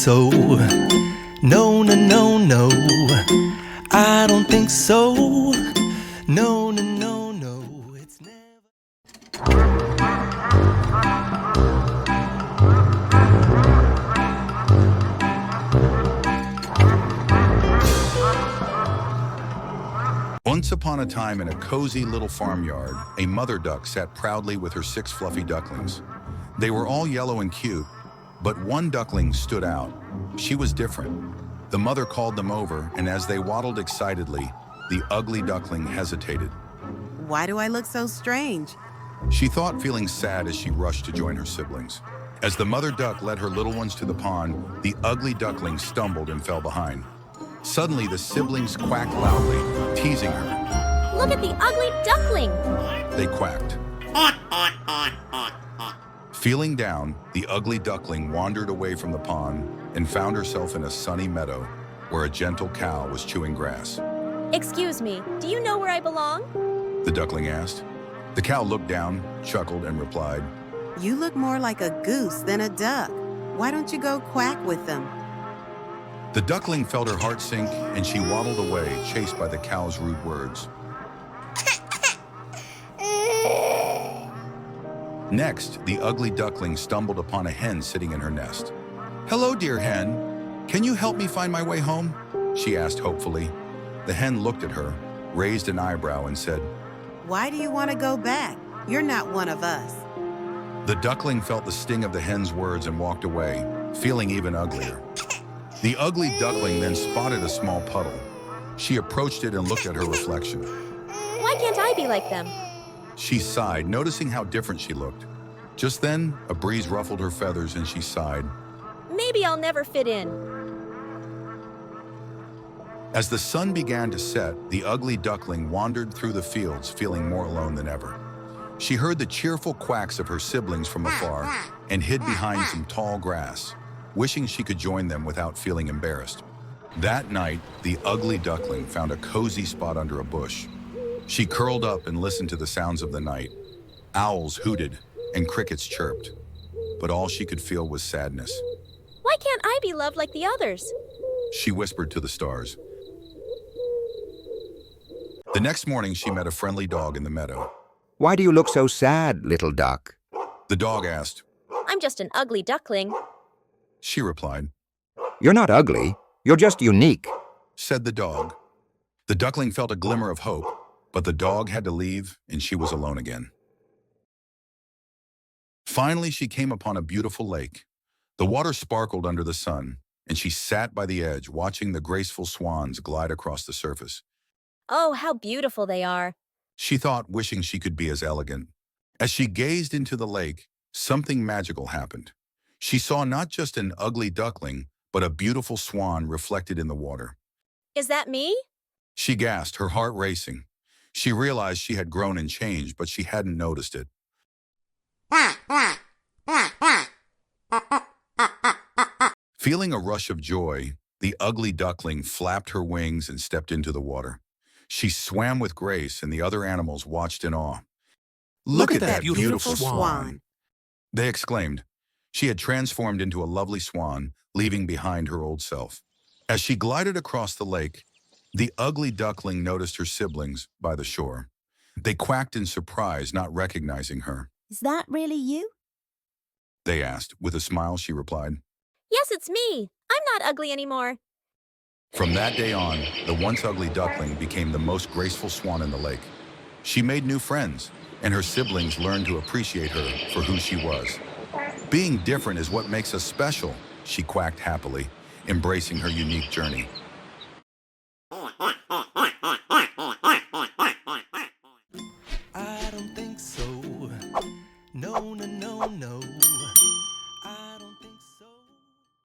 so. No, no, no, no. I don't think so. No, no, no, no. It's never. Once upon a time in a cozy little farmyard, a mother duck sat proudly with her 6 fluffy ducklings. They were all yellow and cute, but one duckling stood out. She was different. The mother called them over, and as they waddled excitedly, the ugly duckling hesitated. Why do I look so strange? She thought, feeling sad as she rushed to join her siblings. As the mother duck led her little ones to the pond, the ugly duckling stumbled and fell behind. Suddenly, the siblings quacked loudly, teasing her. Look at the ugly duckling! They quacked. Feeling down, the ugly duckling wandered away from the pond and found herself in a sunny meadow where a gentle cow was chewing grass. Excuse me, do you know where I belong? The duckling asked. The cow looked down, chuckled, and replied, You look more like a goose than a duck. Why don't you go quack with them? The duckling felt her heart sink, and she waddled away, chased by the cow's rude words. Next, the ugly duckling stumbled upon a hen sitting in her nest. Hello, dear hen. Can you help me find my way home? She asked hopefully. The hen looked at her, raised an eyebrow, and said, Why do you want to go back? You're not one of us. The duckling felt the sting of the hen's words and walked away, feeling even uglier. The ugly duckling then spotted a small puddle. She approached it and looked at her reflection. Why can't I be like them? She sighed, noticing how different she looked. Just then, a breeze ruffled her feathers and she sighed. Maybe I'll never fit in. As the sun began to set, the ugly duckling wandered through the fields, feeling more alone than ever. She heard the cheerful quacks of her siblings from afar and hid behind some tall grass, wishing she could join them without feeling embarrassed. That night, the ugly duckling found a cozy spot under a bush. She curled up and listened to the sounds of the night. Owls hooted and crickets chirped, but all she could feel was sadness. Why can't I be loved like the others? She whispered to the stars. The next morning, she met a friendly dog in the meadow. Why do you look so sad, little duck? The dog asked. I'm just an ugly duckling. She replied. You're not ugly. You're just unique. Said the dog. The duckling felt a glimmer of hope, but the dog had to leave and she was alone again. Finally, she came upon a beautiful lake. The water sparkled under the sun, and she sat by the edge, watching the graceful swans glide across the surface. Oh, how beautiful they are. She thought, wishing she could be as elegant. As she gazed into the lake, something magical happened. She saw not just an ugly duckling, but a beautiful swan reflected in the water. Is that me? She gasped, her heart racing. She realized she had grown and changed, but she hadn't noticed it. Feeling a rush of joy, the ugly duckling flapped her wings and stepped into the water. She swam with grace, and the other animals watched in awe. Look at that beautiful swan! They exclaimed. She had transformed into a lovely swan, leaving behind her old self. As she glided across the lake, the ugly duckling noticed her siblings by the shore. They quacked in surprise, not recognizing her. Is that really you? They asked. With a smile, she replied. Yes, it's me. I'm not ugly anymore. From that day on, the once ugly duckling became the most graceful swan in the lake. She made new friends, and her siblings learned to appreciate her for who she was. Being different is what makes us special, she quacked happily, embracing her unique journey.